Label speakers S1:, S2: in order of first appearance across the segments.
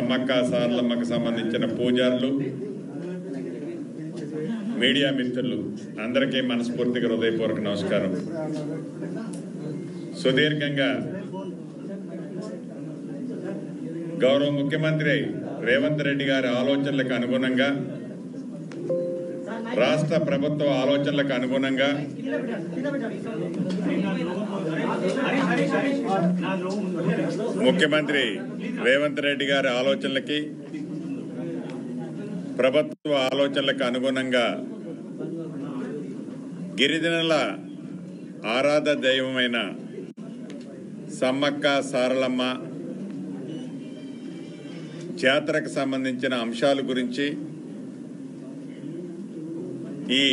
S1: సమ్మక్క సారలమ్మకు సంబంధించిన పూజారులు, మీడియా మిత్రులు అందరికీ మనస్ఫూర్తిగా హృదయపూర్వక నమస్కారం. సుదీర్ఘంగా గౌరవ ముఖ్యమంత్రి రేవంత్ రెడ్డి గారి ఆలోచనలకు అనుగుణంగా, రాష్ట్ర ప్రభుత్వ ఆలోచనలకు అనుగుణంగా ముఖ్యమంత్రి రేవంత్ రెడ్డి గారి ఆలోచనలకి, ప్రభుత్వ ఆలోచనలకు అనుగుణంగా గిరిజనుల ఆరాధ దైవమైన సమ్మక్క సారలమ్మ జాతరకు సంబంధించిన అంశాల గురించి ఈ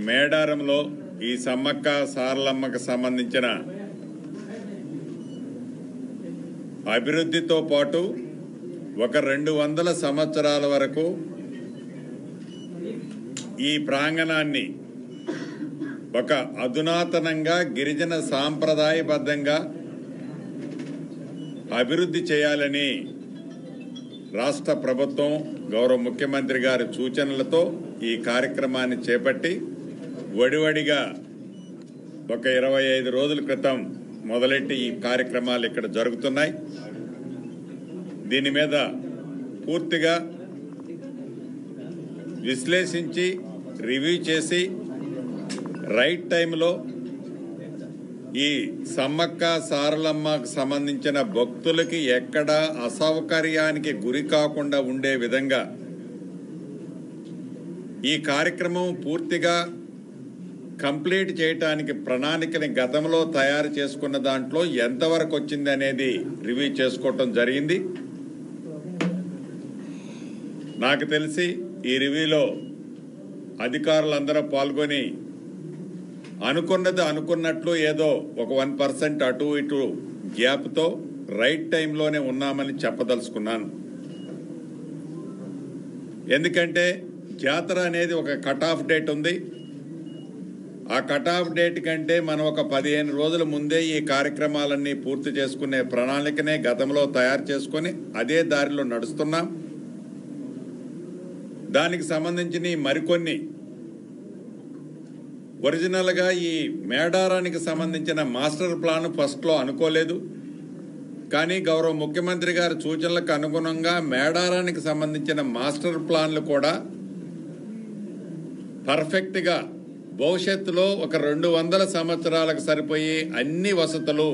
S1: మేడారంలో ఈ సమ్మక్క సారలమ్మకు సంబంధించిన అభివృద్ధితో పాటు ఒక 200 సంవత్సరాల వరకు ఈ ప్రాంగణాన్ని ఒక అధునాతనంగా గిరిజన సాంప్రదాయబద్ధంగా అభివృద్ధి చేయాలని రాష్ట్ర ప్రభుత్వం గౌరవ ముఖ్యమంత్రి గారి సూచనలతో ఈ కార్యక్రమాన్ని చేపట్టి వడివడిగా ఒక 25 రోజుల క్రితం మొదలెట్టి ఈ కార్యక్రమాలు ఇక్కడ జరుగుతున్నాయి. దీని మీద పూర్తిగా విశ్లేషించి రివ్యూ చేసి రైట్ టైంలో ఈ సమ్మక్క సారలమ్మకు సంబంధించిన భక్తులకి ఎక్కడా అసౌకర్యానికి గురి కాకుండా ఉండే విధంగా ఈ కార్యక్రమం పూర్తిగా కంప్లీట్ చేయటానికి ప్రణాళికని గతంలో తయారు చేసుకున్న దాంట్లో ఎంతవరకు వచ్చింది అనేది రివ్యూ చేసుకోవటం జరిగింది. నాకు తెలిసి ఈ రివ్యూలో అధికారులందరూ పాల్గొని అనుకున్నది అనుకున్నట్లు ఏదో ఒక 1% అటు ఇటు గ్యాప్తో రైట్ టైంలోనే ఉన్నామని చెప్పదలుచుకున్నాను. ఎందుకంటే జాతర అనేది ఒక కట్ ఆఫ్ డేట్ ఉంది. ఆ కట్ ఆఫ్ డేట్ కంటే మనం ఒక 15 రోజుల ముందే ఈ కార్యక్రమాలన్నీ పూర్తి చేసుకునే ప్రణాళికనే గతంలో తయారు చేసుకొని అదే దారిలో నడుస్తున్నాం. దానికి సంబంధించిన మరికొన్ని ఒరిజినల్గా ఈ మేడారానికి సంబంధించిన మాస్టర్ ప్లాన్ ఫస్ట్లో అనుకోలేదు. కానీ గౌరవ ముఖ్యమంత్రి గారి సూచనలకు అనుగుణంగా మేడారానికి సంబంధించిన మాస్టర్ ప్లాన్లు కూడా పర్ఫెక్ట్గా భవిష్యత్తులో ఒక 200 సంవత్సరాలకు సరిపోయి అన్ని వసతులు,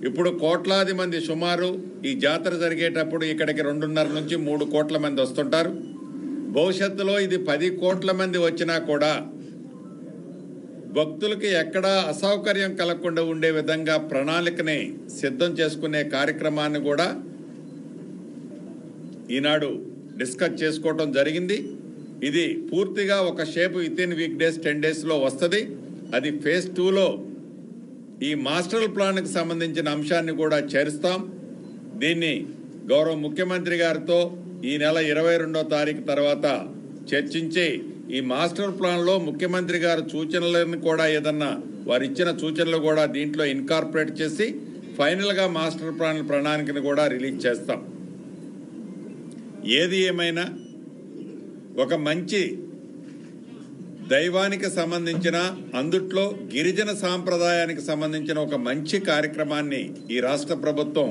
S1: ఇప్పుడు కోట్లాది మంది సుమారు ఈ జాతర జరిగేటప్పుడు ఇక్కడికి 2.5 నుంచి 3 కోట్ల మంది వస్తుంటారు. భవిష్యత్తులో ఇది 10 కోట్ల మంది వచ్చినా కూడా భక్తులకి ఎక్కడా అసౌకర్యం కలగకుండా ఉండే విధంగా ప్రణాళికని సిద్ధం చేసుకునే కార్యక్రమాన్ని కూడా ఈనాడు డిస్కస్ చేసుకోవటం జరిగింది. ఇది పూర్తిగా ఒక షేప్ వితిన్ వీక్ డేస్ 10 డేస్లో వస్తుంది. అది ఫేజ్ 2లో ఈ మాస్టర్ ప్లాన్కి సంబంధించిన అంశాన్ని కూడా చేరుస్తాం. దీన్ని గౌరవ ముఖ్యమంత్రి గారితో ఈ నెల 22వ తారీఖు తర్వాత చర్చించి ఈ మాస్టర్ ప్లాన్లో ముఖ్యమంత్రి గారి సూచనలను కూడా ఏదన్నా వారు ఇచ్చిన సూచనలు కూడా దీంట్లో ఇన్కార్పొరేట్ చేసి ఫైనల్గా మాస్టర్ ప్లాన్ ప్రణాళికను కూడా రిలీజ్ చేస్తాం. ఏది ఏమైనా ఒక మంచి దైవానికి సంబంధించిన, అందుట్లో గిరిజన సాంప్రదాయానికి సంబంధించిన ఒక మంచి కార్యక్రమాన్ని ఈ రాష్ట్ర ప్రభుత్వం,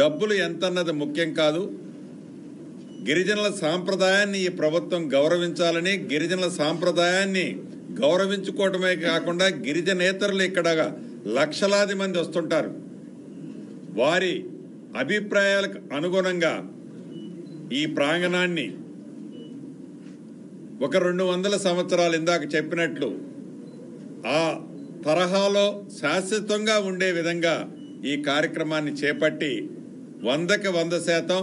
S1: డబ్బులు ఎంతన్నది ముఖ్యం కాదు, గిరిజనుల సాంప్రదాయాన్ని ఈ ప్రభుత్వం గౌరవించాలని, గిరిజనుల సాంప్రదాయాన్ని గౌరవించుకోవటమే కాకుండా గిరిజనేతరులు ఇక్కడ లక్షలాది మంది వస్తుంటారు. వారి అభిప్రాయాలకు అనుగుణంగా ఈ ప్రాంగణాన్ని ఒక 200 సంవత్సరాలు ఇందాక చెప్పినట్లు ఆ తరహాలో శాశ్వతంగా ఉండే విధంగా ఈ కార్యక్రమాన్ని చేపట్టి 100కి 100%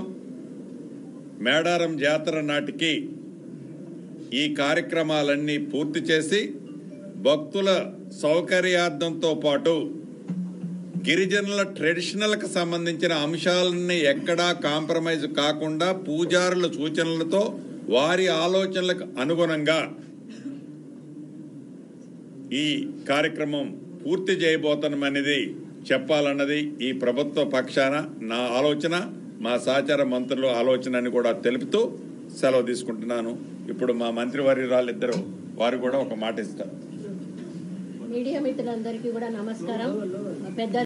S1: మేడారం జాతర నాటికి ఈ కార్యక్రమాలన్నీ పూర్తి చేసి భక్తుల సౌకర్యార్థంతో పాటు గిరిజనుల ట్రెడిషనల్కి సంబంధించిన అంశాలన్నీ ఎక్కడా కాంప్రమైజ్ కాకుండా పూజారుల సూచనలతో వారి ఆలోచనలకు అనుగుణంగా ఈ కార్యక్రమం పూర్తి చేయబోతున్నామనేది చెప్పాలన్నది ఈ ప్రభుత్వ పక్షాన నా ఆలోచన. మా సహచార మంత్రులు ఆలోచనని కూడా తెలుపుతూ సెలవు తీసుకుంటున్నాను. ఇప్పుడు మా మంత్రివర్యురాలిద్దరూ వారు కూడా ఒక మాట ఇస్తారు.
S2: మీడియా మిత్రులందరికీ కూడా నమస్కారం. పెద్ద